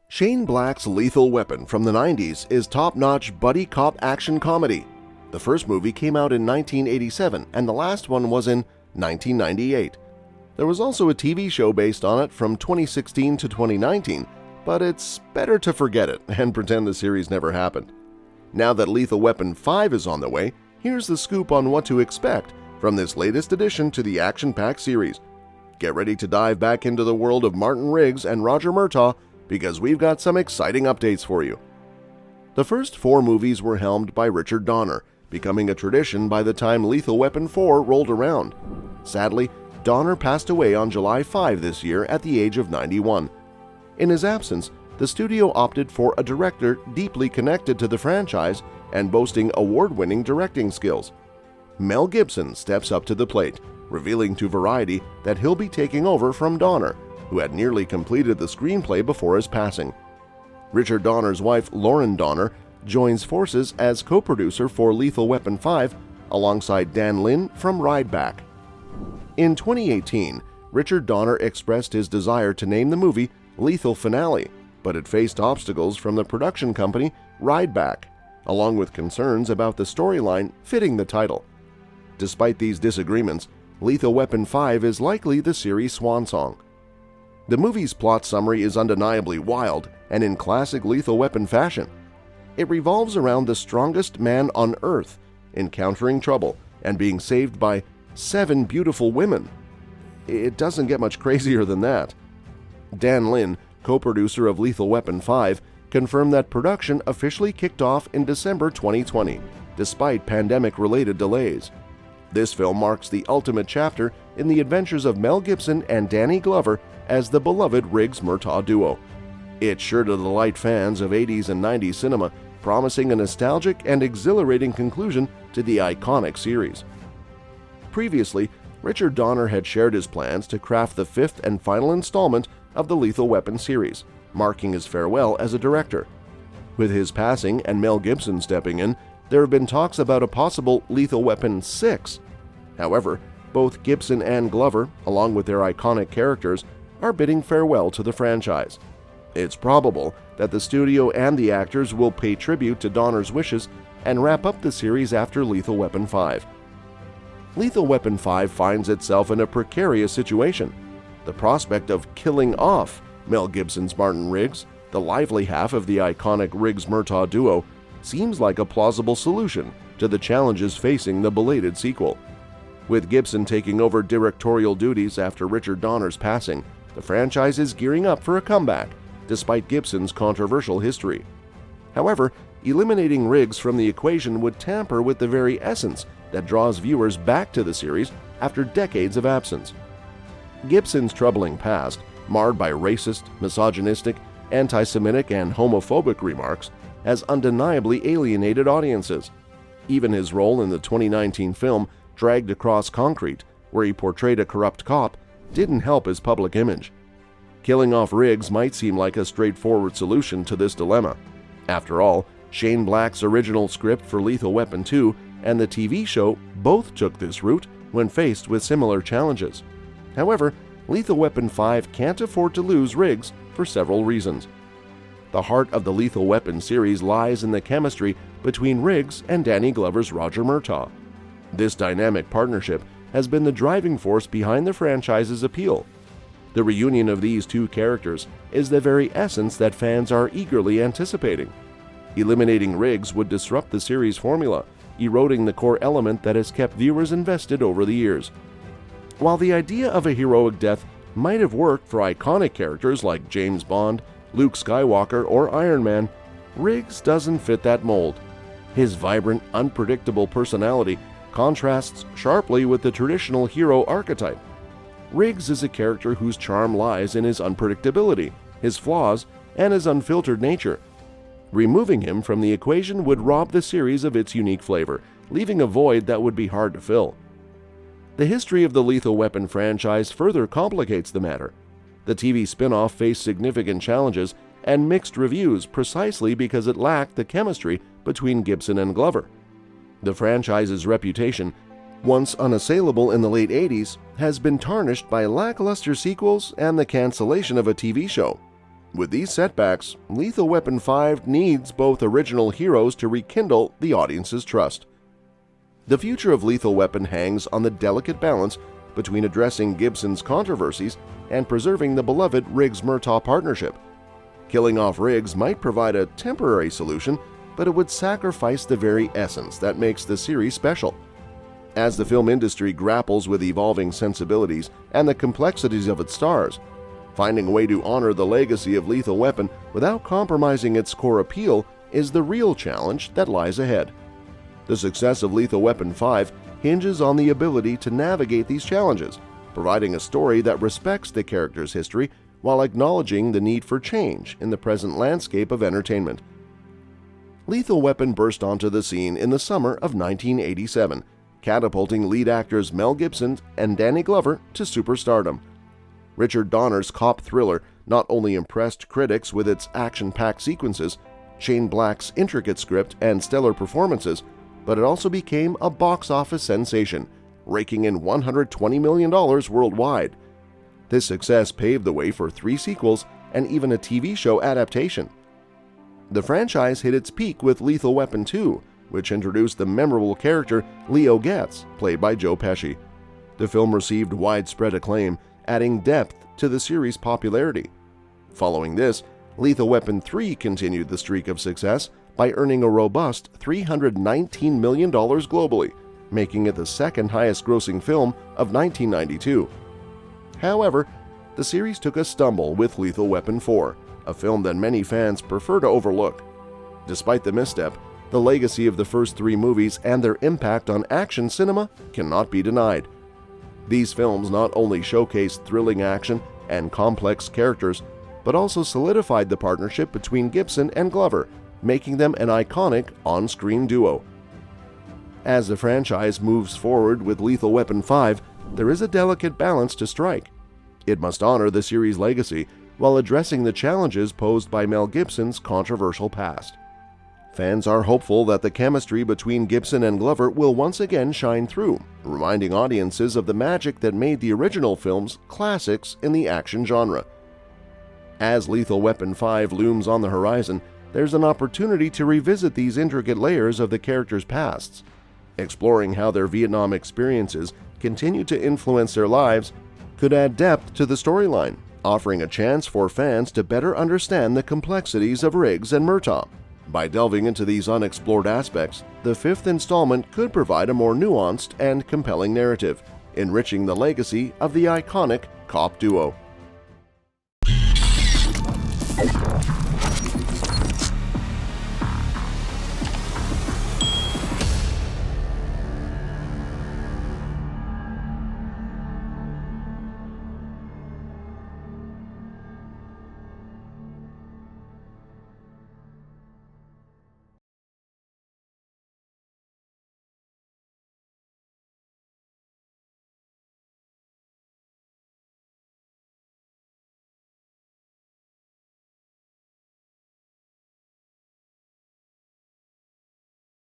Shane Black's Lethal Weapon from the 90s is top-notch buddy cop action comedy. The first movie came out in 1987 and the last one was in 1998. There was also a TV show based on it from 2016 to 2019, but it's better to forget it and pretend the series never happened. Now that Lethal Weapon 5 is on the way, here's the scoop on what to expect from this latest addition to the action-packed series. Get ready to dive back into the world of Martin Riggs and Roger Murtaugh because we've got some exciting updates for you. The first 4 movies were helmed by Richard Donner, becoming a tradition by the time Lethal Weapon 4 rolled around. Sadly, Donner passed away on July 5 this year at the age of 91. In his absence, the studio opted for a director deeply connected to the franchise and boasting award-winning directing skills. Mel Gibson steps up to the plate, revealing to Variety that he'll be taking over from Donner, who had nearly completed the screenplay before his passing. Richard Donner's wife, Lauren Donner, joins forces as co-producer for Lethal Weapon 5 alongside Dan Lin from Rideback. In 2018, Richard Donner expressed his desire to name the movie Lethal Finale, but it faced obstacles from the production company Rideback, along with concerns about the storyline fitting the title. Despite these disagreements, Lethal Weapon 5 is likely the series' swan song. The movie's plot summary is undeniably wild and in classic Lethal Weapon fashion. It revolves around the strongest man on Earth encountering trouble and being saved by 7 beautiful women. It doesn't get much crazier than that. Dan Lin, co-producer of Lethal Weapon 5, confirmed that production officially kicked off in December 2020, despite pandemic-related delays. This film marks the ultimate chapter in the adventures of Mel Gibson and Danny Glover as the beloved Riggs-Murtaugh duo. It's sure to delight fans of 80s and 90s cinema, promising a nostalgic and exhilarating conclusion to the iconic series. Previously, Richard Donner had shared his plans to craft the 5th and final installment of the Lethal Weapon series, marking his farewell as a director. With his passing and Mel Gibson stepping in, there have been talks about a possible Lethal Weapon 6. However, both Gibson and Glover, along with their iconic characters, are bidding farewell to the franchise. It's probable that the studio and the actors will pay tribute to Donner's wishes and wrap up the series after Lethal Weapon 5. Lethal Weapon 5 finds itself in a precarious situation. The prospect of killing off Mel Gibson's Martin Riggs, the lively half of the iconic Riggs-Murtaugh duo, seems like a plausible solution to the challenges facing the belated sequel. With Gibson taking over directorial duties after Richard Donner's passing, the franchise is gearing up for a comeback, despite Gibson's controversial history. However, eliminating Riggs from the equation would tamper with the very essence that draws viewers back to the series after decades of absence. Gibson's troubling past, marred by racist, misogynistic, anti-Semitic, and homophobic remarks, has undeniably alienated audiences. Even his role in the 2019 film Dragged Across Concrete, where he portrayed a corrupt cop, didn't help his public image. Killing off Riggs might seem like a straightforward solution to this dilemma. After all, Shane Black's original script for Lethal Weapon 2 and the TV show both took this route when faced with similar challenges. However, Lethal Weapon 5 can't afford to lose Riggs for several reasons. The heart of the Lethal Weapon series lies in the chemistry between Riggs and Danny Glover's Roger Murtaugh. This dynamic partnership has been the driving force behind the franchise's appeal. The reunion of these two characters is the very essence that fans are eagerly anticipating. Eliminating Riggs would disrupt the series' formula, eroding the core element that has kept viewers invested over the years. While the idea of a heroic death might have worked for iconic characters like James Bond, Luke Skywalker, or Iron Man, Riggs doesn't fit that mold. His vibrant, unpredictable personality contrasts sharply with the traditional hero archetype. Riggs is a character whose charm lies in his unpredictability, his flaws, and his unfiltered nature. Removing him from the equation would rob the series of its unique flavor, leaving a void that would be hard to fill. The history of the Lethal Weapon franchise further complicates the matter. The TV spin-off faced significant challenges and mixed reviews precisely because it lacked the chemistry between Gibson and Glover. The franchise's reputation once unassailable in the late 80s, has been tarnished by lackluster sequels and the cancellation of a TV show. With these setbacks, Lethal Weapon 5 needs both original heroes to rekindle the audience's trust. The future of Lethal Weapon hangs on the delicate balance between addressing Gibson's controversies and preserving the beloved Riggs-Murtaugh partnership. Killing off Riggs might provide a temporary solution, but it would sacrifice the very essence that makes the series special. As the film industry grapples with evolving sensibilities and the complexities of its stars, finding a way to honor the legacy of Lethal Weapon without compromising its core appeal is the real challenge that lies ahead. The success of Lethal Weapon 5 hinges on the ability to navigate these challenges, providing a story that respects the character's history while acknowledging the need for change in the present landscape of entertainment. Lethal Weapon burst onto the scene in the summer of 1987, catapulting lead actors Mel Gibson and Danny Glover to superstardom. Richard Donner's cop thriller not only impressed critics with its action-packed sequences, Shane Black's intricate script, and stellar performances, but it also became a box office sensation, raking in $120 million worldwide. This success paved the way for 3 sequels and even a TV show adaptation. The franchise hit its peak with Lethal Weapon 2, which introduced the memorable character Leo Getz, played by Joe Pesci. The film received widespread acclaim, adding depth to the series' popularity. Following this, Lethal Weapon 3 continued the streak of success by earning a robust $319 million globally, making it the second highest-grossing film of 1992. However, the series took a stumble with Lethal Weapon 4, a film that many fans prefer to overlook. Despite the misstep, the legacy of the first 3 movies and their impact on action cinema cannot be denied. These films not only showcased thrilling action and complex characters, but also solidified the partnership between Gibson and Glover, making them an iconic on-screen duo. As the franchise moves forward with Lethal Weapon 5, there is a delicate balance to strike. It must honor the series' legacy while addressing the challenges posed by Mel Gibson's controversial past. Fans are hopeful that the chemistry between Gibson and Glover will once again shine through, reminding audiences of the magic that made the original films classics in the action genre. As Lethal Weapon 5 looms on the horizon, there's an opportunity to revisit these intricate layers of the characters' pasts. Exploring how their Vietnam experiences continue to influence their lives could add depth to the storyline, offering a chance for fans to better understand the complexities of Riggs and Murtaugh. By delving into these unexplored aspects, the 5th installment could provide a more nuanced and compelling narrative, enriching the legacy of the iconic cop duo.